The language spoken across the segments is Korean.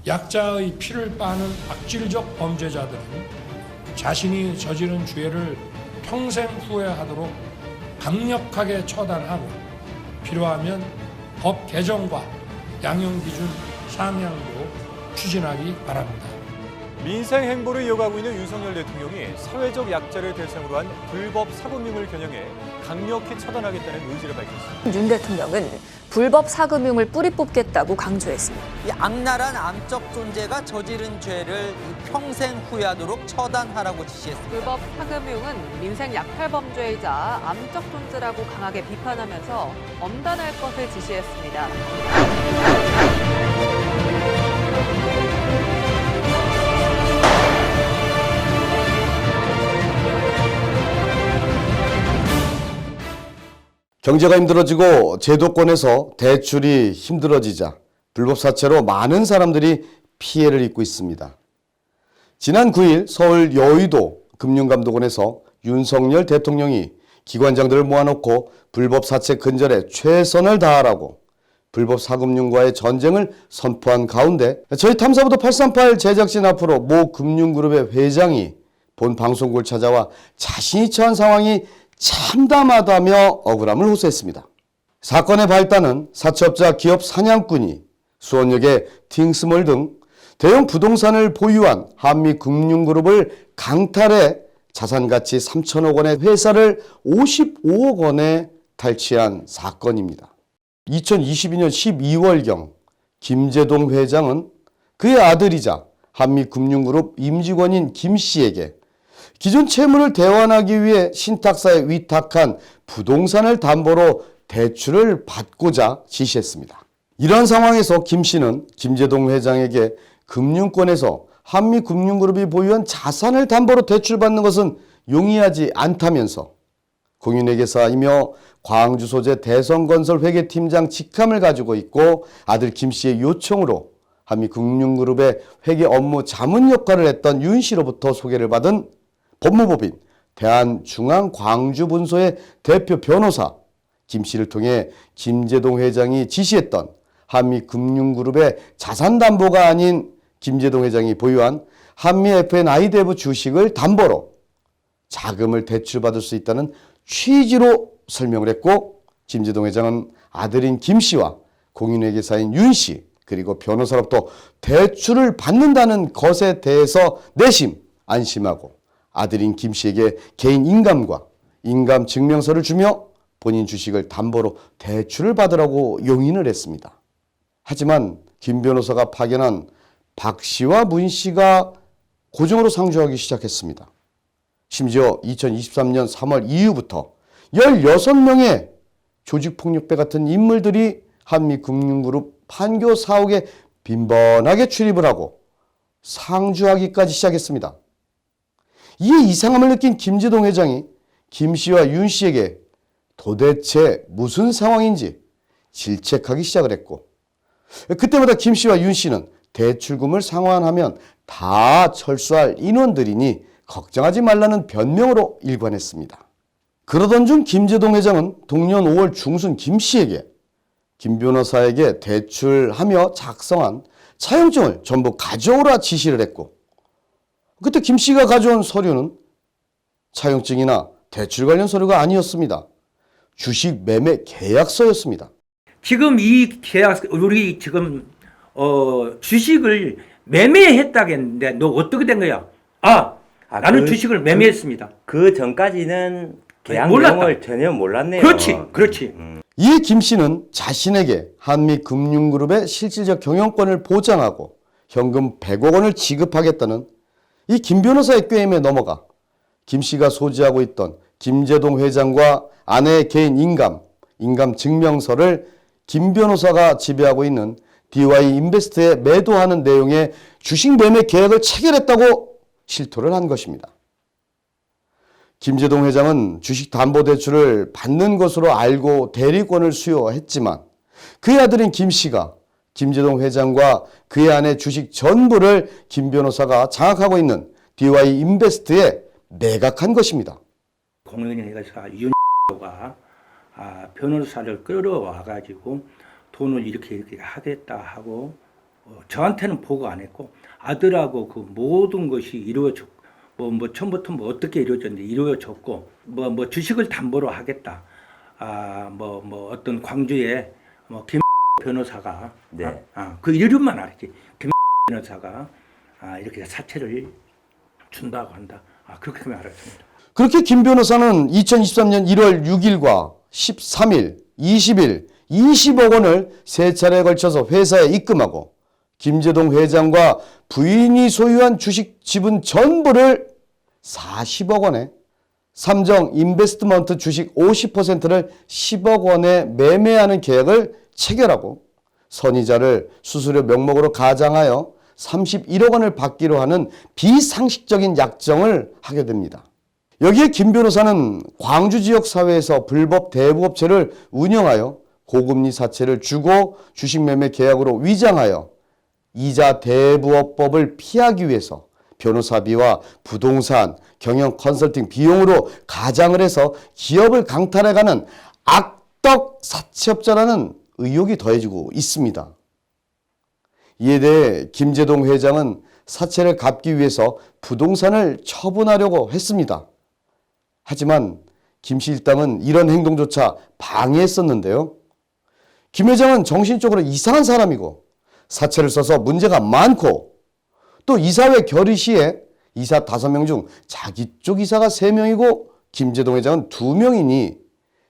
약자의 피를 빠는 악질적 범죄자들은 자신이 저지른 죄를 평생 후회하도록 강력하게 처단하고 필요하면 법 개정과 양형기준 상향도 추진하기 바랍니다. 민생 행보를 이어가고 있는 윤석열 대통령이 사회적 약자를 대상으로 한 불법 사금융을 겨냥해 강력히 처단하겠다는 의지를 밝혔습니다. 윤 대통령은 불법 사금융을 뿌리 뽑겠다고 강조했습니다. 이 악랄한 암적 존재가 저지른 죄를 평생 후회하도록 처단하라고 지시했습니다. 불법 사금융은 민생 약탈범죄이자 암적 존재라고 강하게 비판하면서 엄단할 것을 지시했습니다. 경제가 힘들어지고 제도권에서 대출이 힘들어지자 불법 사채로 많은 사람들이 피해를 입고 있습니다. 지난 9일 서울 여의도 금융감독원에서 윤석열 대통령이 기관장들을 모아놓고 불법 사채 근절에 최선을 다하라고 불법 사금융과의 전쟁을 선포한 가운데 저희 탐사보도 838 제작진 앞으로 모 금융그룹의 회장이 본 방송국을 찾아와 자신이 처한 상황이 참담하다며 억울함을 호소했습니다. 사건의 발단은 사채업자 기업 사냥꾼이 수원역의 팅스몰 등 대형 부동산을 보유한 한미금융그룹을 강탈해 자산가치 3천억 원의 회사를 55억 원에 탈취한 사건입니다. 2022년 12월경 김제동 회장은 그의 아들이자 한미금융그룹 임직원인 김 씨에게 기존 채무를 대환하기 위해 신탁사에 위탁한 부동산을 담보로 대출을 받고자 지시했습니다. 이러한 상황에서 김 씨는 김제동 회장에게 금융권에서 한미금융그룹이 보유한 자산을 담보로 대출받는 것은 용이하지 않다면서 공인회계사이며 광주 소재 대성건설 회계팀장 직함을 가지고 있고 아들 김 씨의 요청으로 한미금융그룹의 회계 업무 자문 역할을 했던 윤 씨로부터 소개를 받은 법무법인 대한중앙광주분소의 대표 변호사 김 씨를 통해 김제동 회장이 지시했던 한미금융그룹의 자산담보가 아닌 김제동 회장이 보유한 한미FNI대부 주식을 담보로 자금을 대출받을 수 있다는 취지로 설명을 했고 김제동 회장은 아들인 김 씨와 공인회계사인 윤 씨 그리고 변호사로부터 대출을 받는다는 것에 대해서 내심 안심하고 아들인 김 씨에게 개인 인감과 인감 증명서를 주며 본인 주식을 담보로 대출을 받으라고 용인을 했습니다. 하지만 김 변호사가 파견한 박 씨와 문 씨가 고정으로 상주하기 시작했습니다. 심지어 2023년 3월 이후부터 16명의 조직폭력배 같은 인물들이 한미금융그룹 판교 사옥에 빈번하게 출입을 하고 상주하기까지 시작했습니다. 이에 이상함을 느낀 김제동 회장이 김 씨와 윤 씨에게 도대체 무슨 상황인지 질책하기 시작을 했고 그때마다 김 씨와 윤 씨는 대출금을 상환하면 다 철수할 인원들이니 걱정하지 말라는 변명으로 일관했습니다. 그러던 중 김제동 회장은 동년 5월 중순 김 씨에게 김 변호사에게 대출하며 작성한 차용증을 전부 가져오라 지시를 했고 그때 김 씨가 가져온 서류는 차용증이나 대출 관련 서류가 아니었습니다. 주식 매매 계약서였습니다. 지금 이 계약 우리 지금 주식을 매매했다겠는데 너 어떻게 된 거야? 나는 주식을 매매했습니다. 그 전까지는 계약 몰랐다. 내용을 전혀 몰랐네요. 그렇지. 이에 김 씨는 자신에게 한미금융그룹의 실질적 경영권을 보장하고 현금 100억 원을 지급하겠다는 이 김 변호사의 꾀임에 넘어가 김 씨가 소지하고 있던 김제동 회장과 아내의 개인 인감 증명서를 김 변호사가 지배하고 있는 DY인베스트에 매도하는 내용의 주식 매매 계약을 체결했다고 실토를 한 것입니다. 김제동 회장은 주식담보대출을 받는 것으로 알고 대리권을 수여했지만 그의 아들인 김 씨가 김제동 회장과 그의 아내 주식 전부를 김 변호사가 장악하고 있는 DY인베스트에 매각한 것입니다. 공인회계사 윤가 변호사를 끌어와 가지고 돈을 이렇게 하겠다 하고 저한테는 보고 안 했고 아들하고 그 모든 것이 이루어졌고 뭐 처음부터 뭐 어떻게 이루어졌는지 이루어졌고 뭐 주식을 담보로 하겠다. 뭐 어떤 광주에 뭐 김 변호사가 네. 그 이름만 알았지. 김 변호사가 이렇게 사채를 준다고 한다. 그렇게 알았습니다. 그렇게 김 변호사는 2023년 1월 6일과 13일, 20일, 20억 원을 세 차례에 걸쳐서 회사에 입금하고 김제동 회장과 부인이 소유한 주식 지분 전부를 40억 원에 삼정 인베스트먼트 주식 50%를 10억 원에 매매하는 계약을 체결하고 선의자를 수수료 명목으로 가장하여 31억 원을 받기로 하는 비상식적인 약정을 하게 됩니다. 여기에 김 변호사는 광주 지역 사회에서 불법 대부업체를 운영하여 고금리 사채를 주고 주식 매매 계약으로 위장하여 이자 대부업법을 피하기 위해서 변호사비와 부동산, 경영 컨설팅 비용으로 가장을 해서 기업을 강탈해가는 악덕 사채업자라는 의혹이 더해지고 있습니다. 이에 대해 김제동 회장은 사채를 갚기 위해서 부동산을 처분하려고 했습니다. 하지만 김 씨 일당은 이런 행동조차 방해했었는데요. 김 회장은 정신적으로 이상한 사람이고 사채를 써서 문제가 많고 또 이사회 결의 시에 이사 5명 중 자기 쪽 이사가 3명이고 김제동 회장은 2명이니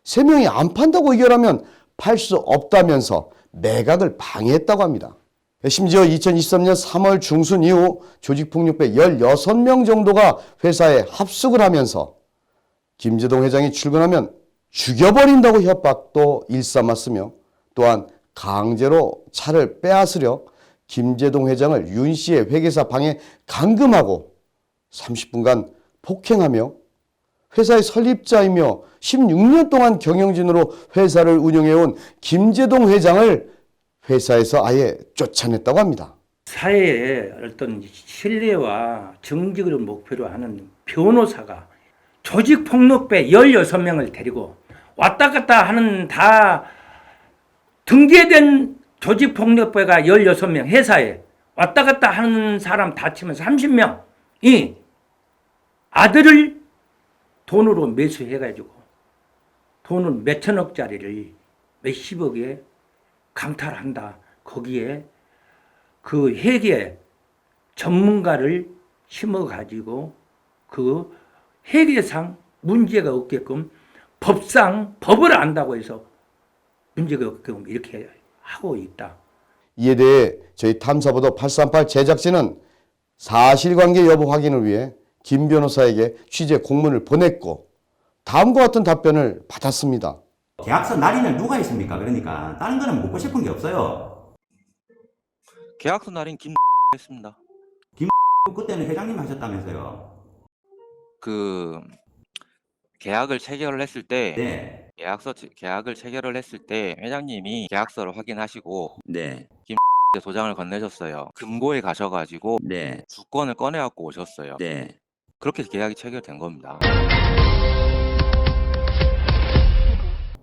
3명이 안 판다고 의결하면 팔 수 없다면서 매각을 방해했다고 합니다. 심지어 2023년 3월 중순 이후 조직폭력배 16명 정도가 회사에 합숙을 하면서 김제동 회장이 출근하면 죽여버린다고 협박도 일삼았으며 또한 강제로 차를 빼앗으려 김제동 회장을 윤 씨의 회계사 방에 감금하고 30분간 폭행하며 회사의 설립자이며 16년 동안 경영진으로 회사를 운영해온 김제동 회장을 회사에서 아예 쫓아냈다고 합니다. 사회의 어떤 신뢰와 정직을 목표로 하는 변호사가 조직폭력배 16명을 데리고 왔다 갔다 하는 다 등재된 조직폭력배가 16명 회사에 왔다 갔다 하는 사람 다 치면 30명이 아들을 돈으로 매수해가지고 돈을 몇천억짜리를 몇십억에 강탈한다. 거기에 그 회계 전문가를 심어가지고 그 회계상 문제가 없게끔 법상 법을 안다고 해서 문제가 없게끔 이렇게 하고 있다. 이에 대해 저희 탐사보도 838 제작진은 사실관계 여부 확인을 위해 김 변호사에게 취재 공문을 보냈고 다음과 같은 답변을 받았습니다. 계약서 날인을 누가 했습니까? 그러니까 다른 거는 묻고 싶은 게 없어요. 계약서 날인 김 했습니다. 그때는 회장님 하셨다면서요. 그 계약을 체결을 했을 때 네. 계약을 체결을 했을 때 회장님이 계약서를 확인하시고 네. 도장을 건네셨어요. 금고에 가셔가지고 네. 주권을 꺼내갖고 오셨어요. 네. 그렇게 계약이 체결된 겁니다.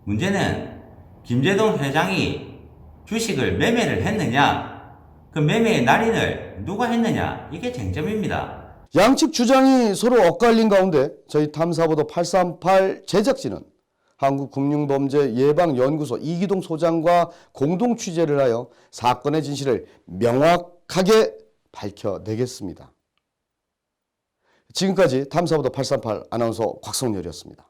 문제는 김제동 회장이 주식을 매매를 했느냐, 그 매매의 날인을 누가 했느냐, 이게 쟁점입니다. 양측 주장이 서로 엇갈린 가운데 저희 탐사보도 838 제작진은 한국금융범죄예방연구소 이기동 소장과 공동 취재를 하여 사건의 진실을 명확하게 밝혀내겠습니다. 지금까지 탐사보도 838 아나운서 곽성렬이었습니다.